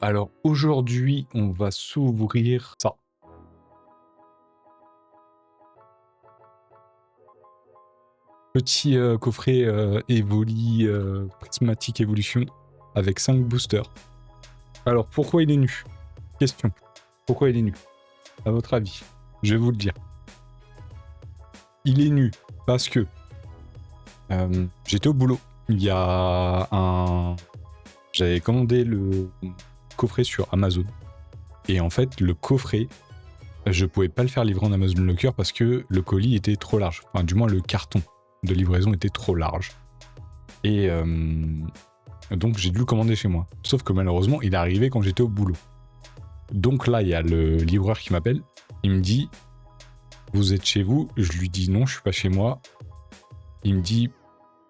Alors aujourd'hui, on va s'ouvrir ça. Petit coffret Evoli Prismatic Evolution avec 5 boosters. Alors pourquoi il est nu? Question. Pourquoi il est nu? À votre avis, je vais vous le dire. Il est nu parce que j'étais au boulot. Il y a un... J'avais commandé le coffret sur Amazon. Et en fait, le coffret, je pouvais pas le faire livrer en Amazon Locker parce que le colis était trop large. Enfin, du moins, le carton de livraison était trop large. Et donc, j'ai dû le commander chez moi. Sauf que malheureusement, il est arrivé quand j'étais au boulot. Donc là, il y a le livreur qui m'appelle. Il me dit, vous êtes chez vous? Je lui dis non, je suis pas chez moi. Il me dit,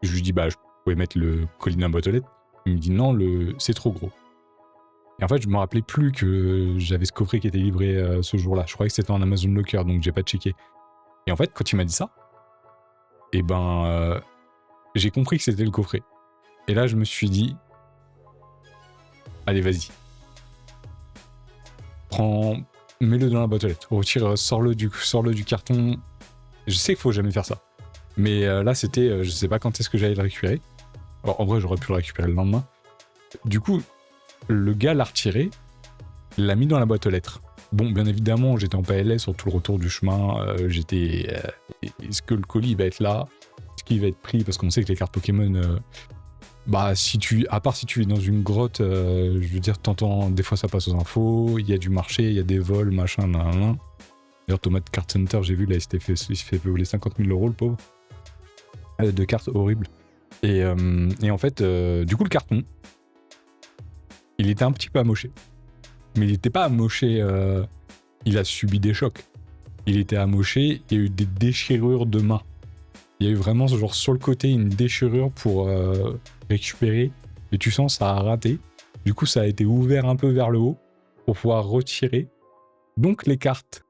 je lui dis, bah, je pouvais mettre le colis dans la boîte aux lettres. Il me dit non, c'est trop gros. Et en fait, je me rappelais plus que j'avais ce coffret qui était livré ce jour-là. Je croyais que c'était en Amazon Locker, donc j'ai pas checké. Et en fait, quand il m'a dit ça, eh ben, j'ai compris que c'était le coffret. Et là, je me suis dit, allez, vas-y. Mets-le dans la boîte aux lettres. Retire, sors-le du carton. Je sais qu'il faut jamais faire ça. Mais là, c'était, je sais pas quand est-ce que j'allais le récupérer. Alors, en vrai, j'aurais pu le récupérer le lendemain. Du coup, le gars l'a retiré, l'a mis dans la boîte aux lettres. Bon, bien évidemment, j'étais en PLS sur tout le retour du chemin. Est-ce que le colis va être là? Est-ce qu'il va être pris? Parce qu'on sait que les cartes Pokémon, à part si tu es dans une grotte, je veux dire, t'entends, des fois ça passe aux infos, il y a du marché, il y a des vols, machin, nan. D'ailleurs, Thomas de Card Center, j'ai vu, là, il s'est fait voler 50 000 €, le pauvre. De cartes horribles. Et en fait, du coup, le carton, il était un petit peu amoché. Mais il n'était pas amoché, il a subi des chocs. Il était amoché, il y a eu des déchirures de main. Il y a eu vraiment, genre, sur le côté, une déchirure pour récupérer. Et tu sens, ça a raté. Du coup, ça a été ouvert un peu vers le haut pour pouvoir retirer. Donc, les cartes,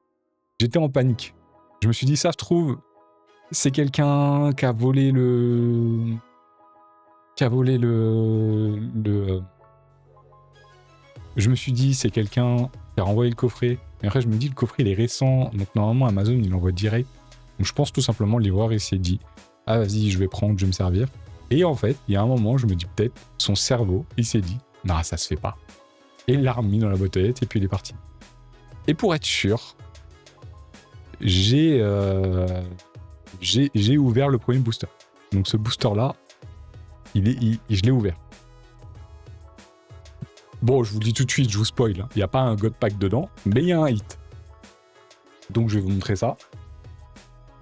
j'étais en panique. Je me suis dit, ça se trouve, c'est quelqu'un qui a volé le... Je me suis dit, c'est quelqu'un qui a renvoyé le coffret. Et après, je me dis, le coffret, il est récent. Donc, normalement, Amazon, il l'envoie direct. Donc, je pense tout simplement, le livreur, il s'est dit, ah, vas-y, je vais prendre, je vais me servir. Et en fait, il y a un moment, je me dis, peut-être, son cerveau, il s'est dit, non, ça se fait pas. Et il l'a remis dans la boîte aux lettres, et puis il est parti. Et pour être sûr, j'ai ouvert le premier booster. Donc, ce booster-là, je l'ai ouvert. Bon, je vous le dis tout de suite, je vous spoil. Il n'y a pas un God Pack dedans, mais il y a un hit. Donc je vais vous montrer ça.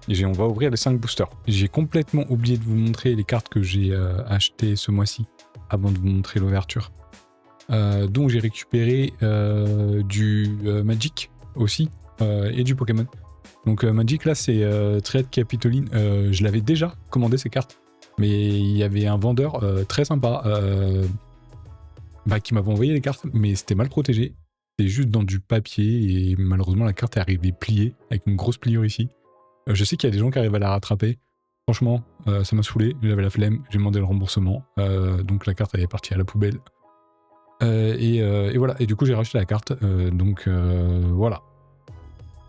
Et on va ouvrir les 5 boosters. J'ai complètement oublié de vous montrer les cartes que j'ai achetées ce mois-ci, avant de vous montrer l'ouverture. Donc j'ai récupéré du Magic aussi, et du Pokémon. Donc Magic, là, c'est Trade Capitoline. Je l'avais déjà commandé ces cartes, mais il y avait un vendeur très sympa qui m'avait envoyé les cartes, mais c'était mal protégé. C'était juste dans du papier, et malheureusement, la carte est arrivée pliée, avec une grosse pliure ici. Je sais qu'il y a des gens qui arrivent à la rattraper. Franchement, ça m'a saoulé, j'avais la flemme, j'ai demandé le remboursement, donc la carte elle est partie à la poubelle. Et voilà, et du coup j'ai racheté la carte, voilà.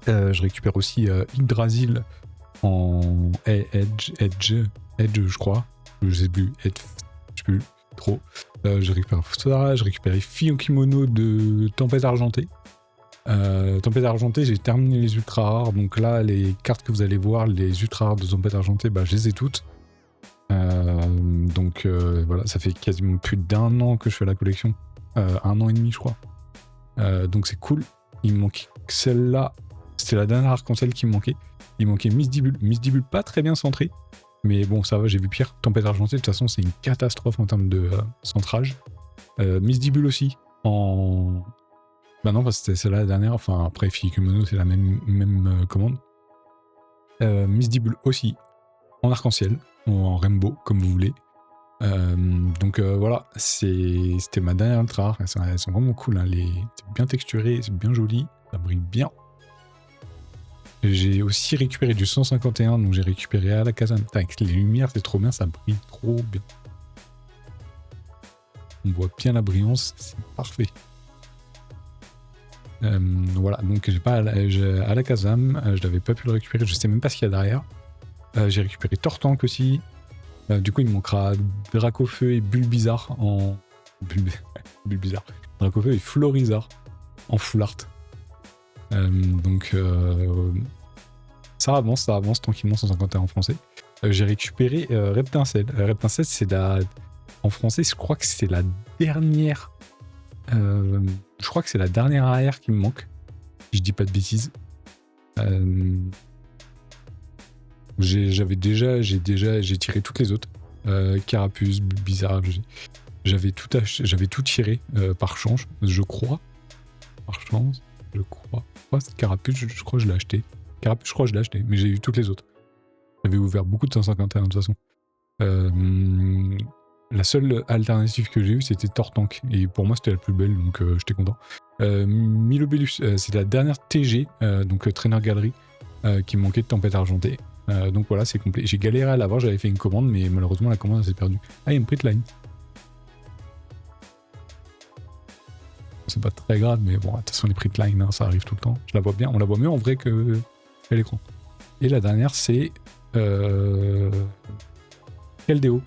Je récupère aussi Yggdrasil en Edge, je crois. Je sais plus, je sais plus trop. Je récupère ça, je récupère Fiyokimono de Tempête Argentée. Tempête Argentée, j'ai terminé les ultra rares, donc là, les cartes que vous allez voir, les ultra rares de Tempête Argentée, je les ai toutes. Voilà, ça fait quasiment plus d'1 an que je fais la collection. 1 an et demi, je crois. Donc c'est cool. Il me manque celle-là. C'était la dernière arc-en-ciel qui me manquait. Il manquait Misdibule. Misdibule pas très bien centré. Mais bon, ça va, j'ai vu pire. Tempête Argentée, de toute façon, c'est une catastrophe en termes de centrage. Misdibule aussi, en... non, parce que c'était celle-là la dernière. Enfin, après, Fiyokimono, c'est la même commande. Misdibule aussi, en arc-en-ciel, ou en rainbow, comme vous voulez. Voilà, c'était ma dernière ultra rare. Elles sont vraiment cool, hein. C'est bien texturé, c'est bien joli, ça brille bien. J'ai aussi récupéré du 151, donc j'ai récupéré à la Kazan. Avec les lumières, c'est trop bien, ça brille trop bien. On voit bien la brillance, c'est parfait. Voilà, donc j'ai pas à la Kazam, je n'avais pas pu le récupérer, je sais même pas ce qu'il y a derrière. J'ai récupéré Tortank aussi. Du coup, il me manquera Dracofeu et Bulbizarre en. Bulbizarre. Dracofeu et Florizarre en full art. Donc, ça avance tranquillement, 151 en français. J'ai récupéré Reptincelle. Reptincelle, c'est la. En français, je crois que c'est la dernière. Je crois que c'est la dernière AR qui me manque. Si je dis pas de bêtises. J'ai tiré toutes les autres. Carapuce, bizarre. J'avais tout tiré par chance, je crois. Par chance, je crois. Carapuce, je crois que je l'ai acheté. Carapuce, je crois que je l'ai acheté, mais j'ai eu toutes les autres. J'avais ouvert beaucoup de 151 de toute façon. La seule alternative que j'ai eue, c'était Tortank. Et pour moi, c'était la plus belle, donc j'étais content. Milobellus, c'est la dernière TG, donc Trainer Galerie, qui me manquait de Tempête Argentée. Donc voilà, c'est complet. J'ai galéré à l'avoir, j'avais fait une commande, mais malheureusement, la commande s'est perdue. Ah, il y a une Pritline. C'est pas très grave, mais bon, de toute façon, les Pritline, hein, ça arrive tout le temps. Je la vois bien, on la voit mieux en vrai qu'à l'écran. Et la dernière, c'est Keldeo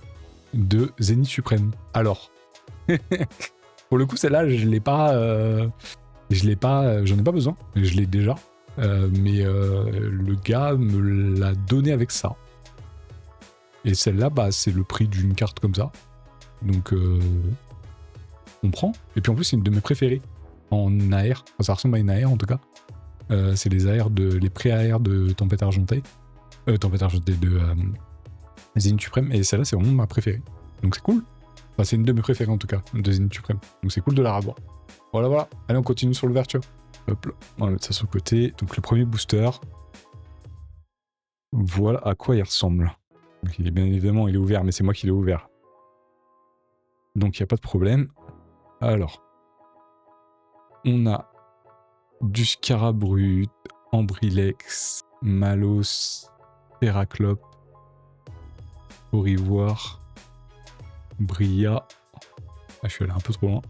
de Zénith Suprême. Alors, pour le coup, celle-là, je l'ai pas, j'en ai pas besoin, je l'ai déjà. Mais le gars me l'a donné avec ça. Et celle-là, bah, c'est le prix d'une carte comme ça. Donc, on prend. Et puis en plus, c'est une de mes préférées en AR. Enfin, ça ressemble à une AR en tout cas. C'est les pré-AR de Tempête Argentée. Tempête Argentée de Zénith Suprême. Et celle-là, c'est vraiment ma préférée. Donc c'est cool. Enfin, c'est une de mes préférées en tout cas, de Zénith Suprême. Donc c'est cool de la revoir. Voilà. Allez, on continue sur l'ouverture. Hop là. On va mettre ça sur le côté. Donc le premier booster. Voilà à quoi il ressemble. Donc, il est bien évidemment, il est ouvert, mais c'est moi qui l'ai ouvert. Donc il n'y a pas de problème. Alors. On a du Scarabrut, Ambrilex, Malos, Terraclope, Aurivoire, Bria. Ah, je suis allé un peu trop loin.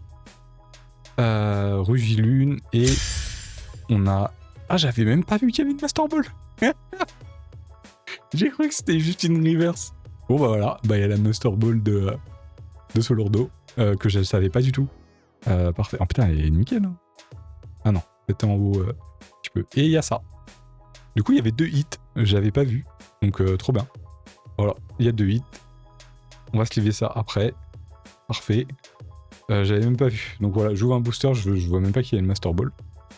Rugilune et on a. Ah, j'avais même pas vu qu'il y avait une Master Ball. J'ai cru que c'était juste une reverse. Bon, bah voilà, bah il y a la Master Ball de Solordo que je ne savais pas du tout. Parfait. Oh putain, elle est nickel. Hein. Ah non, c'était en haut un petit peu. Et il y a ça. Du coup, il y avait 2 hits. J'avais pas vu. Donc, trop bien. Voilà, il y a 2 hits. On va se lever ça après. Parfait. J'avais même pas vu. Donc voilà, j'ouvre un booster. Je vois même pas qu'il y a une Master Ball.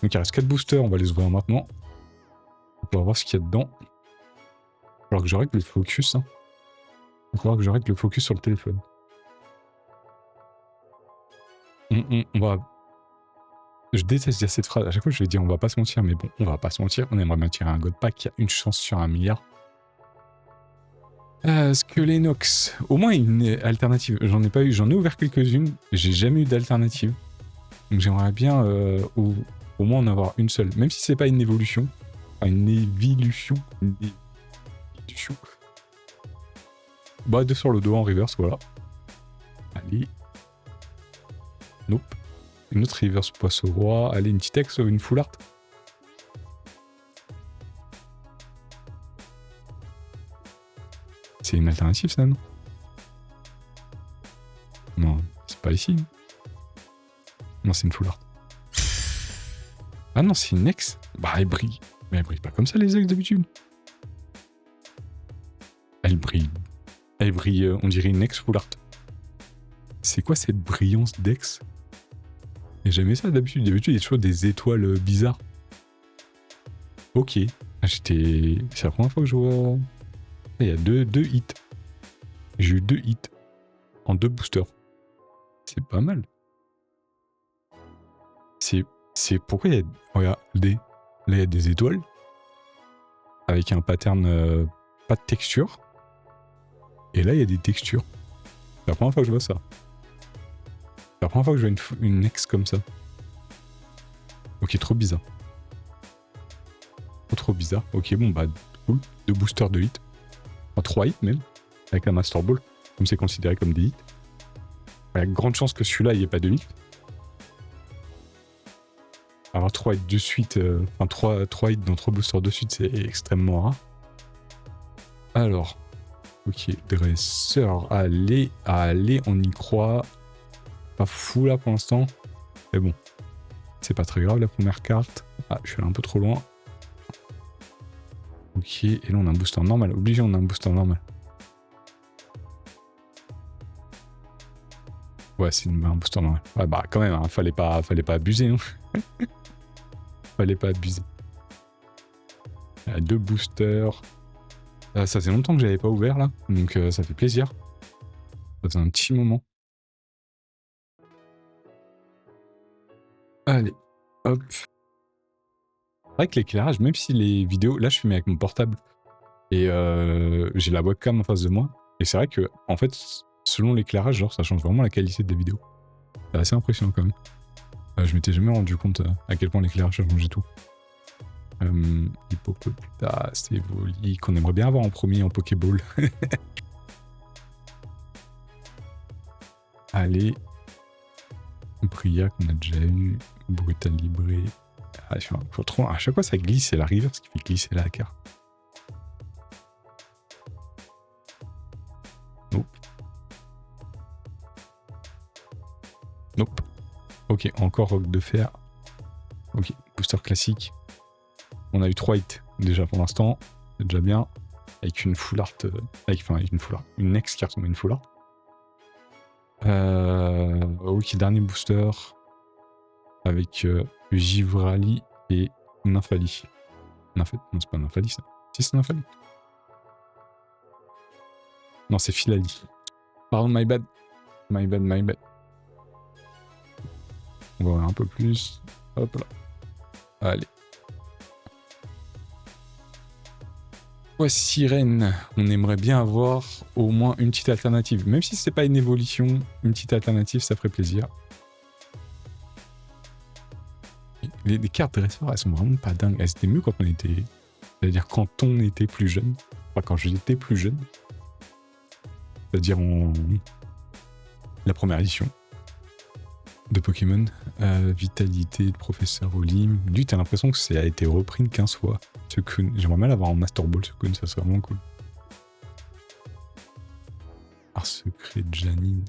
Donc, il reste 4 boosters. On va les ouvrir maintenant. On va voir ce qu'il y a dedans. Alors que je règle le focus. Hein. Il va falloir que je règle le focus sur le téléphone. On va... Je déteste dire cette phrase. À chaque fois, je vais dire on va pas se mentir, mais bon, on va pas se mentir. On aimerait bien tirer un God Pack qui a une chance sur 1 milliard. Skelenox. Au moins une alternative. J'en ai pas eu. J'en ai ouvert quelques-unes. J'ai jamais eu d'alternative. Donc j'aimerais bien au moins en avoir une seule. Même si c'est pas une évolution. Enfin, une évolution. Bah, 2 sur le dos en reverse, voilà. Allez. Nope. Une autre reverse poisson roi. Allez, une petite ex ou une full art. C'est une alternative, ça, non? Non, c'est pas ici. Non, c'est une full art. Ah non, c'est une ex. Bah, elle brille. Mais elle brille pas comme ça, les ex, d'habitude. Elle brille. Elle brille, on dirait une ex full art. C'est quoi cette brillance d'ex? J'ai jamais ça d'habitude. D'habitude, il y a toujours des étoiles bizarres. Ok. C'est la première fois que je vois... Il y a deux hits. J'ai eu 2 hits. En 2 boosters. C'est pas mal. C'est pourquoi il y a... Regarde, là, il y a des étoiles. Avec un pattern... pas de texture. Et là, il y a des textures. C'est la première fois que je vois ça. C'est la première fois que je vois une ex comme ça. Ok, trop bizarre. Trop bizarre. Ok, bon, bah, cool. 2 boosters de hits. Enfin, 3 hits même. Avec la Master Ball. Comme c'est considéré comme des hits. Il y a grande chance que celui-là, il n'y ait pas de hits. avoir 3 hits de suite, enfin 3 hits dans 3 boosters de suite, c'est extrêmement rare. Alors, ok, dresseur, allez, on y croit. Pas fou là pour l'instant, mais bon, c'est pas très grave la première carte. Ah, je suis là un peu trop loin. Ok, et là on a un booster normal, obligé on a un booster normal. Ouais, c'est un booster normal. Ouais, bah quand même, hein, fallait pas abuser. Hein. Fallait pas abuser. 2 boosters. Ça fait longtemps que j'avais pas ouvert là, donc ça fait plaisir. Ça fait un petit moment. Allez, hop. C'est vrai que l'éclairage, même si les vidéos... Là, je filmais avec mon portable et j'ai la webcam en face de moi. Et c'est vrai que, en fait, selon l'éclairage, genre, ça change vraiment la qualité des vidéos. C'est assez impressionnant quand même. Je m'étais jamais rendu compte à quel point l'éclairage changeait tout. Hippopotas, Evoli, qu'on aimerait bien avoir en premier en Pokéball. Allez. Briac, qu'on a déjà eu. Brutal Libré. Ah, faut trop... À chaque fois, ça glisse, c'est la rivière ce qui fait glisser la carte. Nope. Nope. Ok, encore Roc de Fer. Ok, booster classique. On a eu 3 hits déjà pour l'instant. C'est déjà bien. Avec une full art. Avec une full art. Une ex-carte, on met une full art. Ok, dernier booster. Avec Givrali et Nymphali. Non, c'est pas Nymphali ça. Si, c'est Nymphali. Non, c'est Philali. Pardon, my bad. My bad. On va voir un peu plus. Hop là. Allez. Ouais, Sirène. On aimerait bien avoir au moins une petite alternative. Même si c'est pas une évolution, une petite alternative, ça ferait plaisir. Les cartes dresseurs, elles sont vraiment pas dingues. Elles étaient mieux quand on était... C'est-à-dire quand on était plus jeune. Enfin, quand j'étais plus jeune. C'est-à-dire en... La première édition de Pokémon. Vitalité de Professeur Olim. Lui, t'as l'impression que ça a été repris 15 fois. J'aimerais mal l'avoir en Master Ball, ce Kun, ça serait vraiment cool. Art secret de Janine.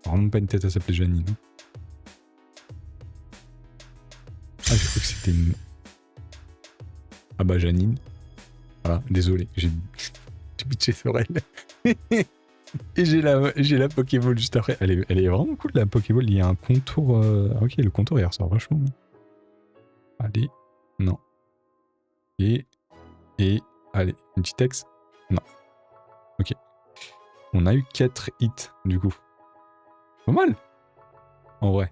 Vraiment pas une tête à s'appeler Janine. Hein. Ah, j'ai cru que c'était une... Ah bah Janine. Voilà, désolé, j'ai pitché sur elle. Et j'ai la Pokéball juste après. Elle est vraiment cool la Pokéball, il y a un contour... Ok, le contour il ressort vachement. Allez, non. Et... Allez, une petite ex. Non. Ok. On a eu 4 hits, du coup. Pas mal. En vrai.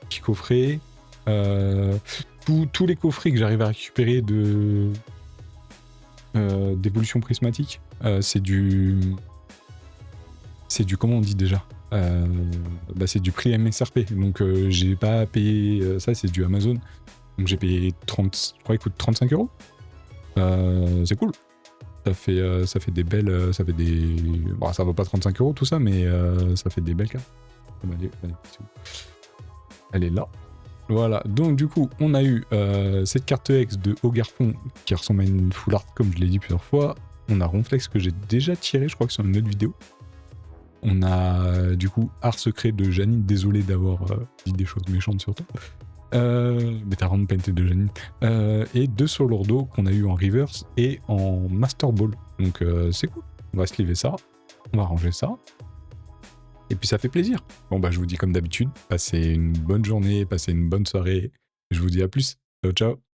Petit coffret. Tous les coffrets que j'arrive à récupérer d'évolution prismatique, c'est du... Comment on dit déjà c'est du prix MSRP. Donc j'ai pas payé... ça, c'est du Amazon. Donc j'ai payé 30... Je crois qu'il coûte 35 €. C'est cool. Ça fait des belles... ça fait des... Bon, ça vaut pas 35 € tout ça, mais ça fait des belles cartes. Elle est là. Voilà, donc du coup, on a eu cette carte X de Hogarpon qui ressemble à une full art, comme je l'ai dit plusieurs fois. On a Ronflex que j'ai déjà tiré, je crois que sur une autre vidéo. On a du coup Art secret de Janine, désolé d'avoir dit des choses méchantes sur toi. Mais t'as vraiment painté de Janine. Et 2 Solordo qu'on a eu en reverse et en Master Ball. Donc c'est cool. On va sleever ça. On va ranger ça. Et puis ça fait plaisir. Bon bah je vous dis comme d'habitude, passez une bonne journée, passez une bonne soirée. Je vous dis à plus. Ciao ciao.